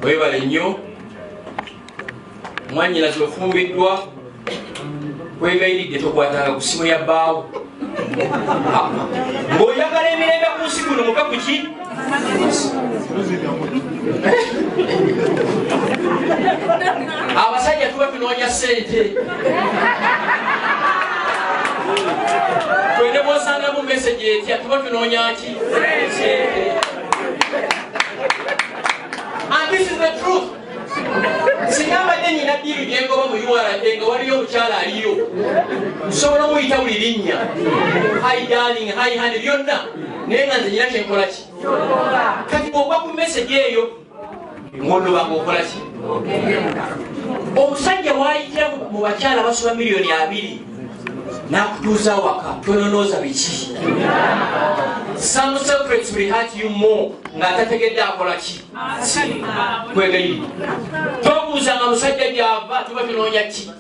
webale nnyo mwanyinaze ofumbiddwa kwegayiridde tokwatanga ku ssimu ya bbaawo ng'oyagala emirembe ku nsi guno muka ku ki abasajja tuba tunoonya ssente twende bwosangamu meseji etya tuba tunoonya ki ssente. And this is the truth. Singa mbadde nina ddiiru gyengoba mu URA nga waliyo omukyala aliyo nsobola muyita buli linnya hi darling hi honey byonna naye nga nze nyina kyenkola ki kati bw'ogwa ku meseji eyo ng'ondoba ng'okola ki. Omusajja wayitira mu bakyala basoba miliyoni 2 n'akutuuza waka tononooza biki. Some secrets will hurt you more ng'atategedde akola ki kwegayiri. Tobuuza nga musajja gy'ava tuba tunoonya ki.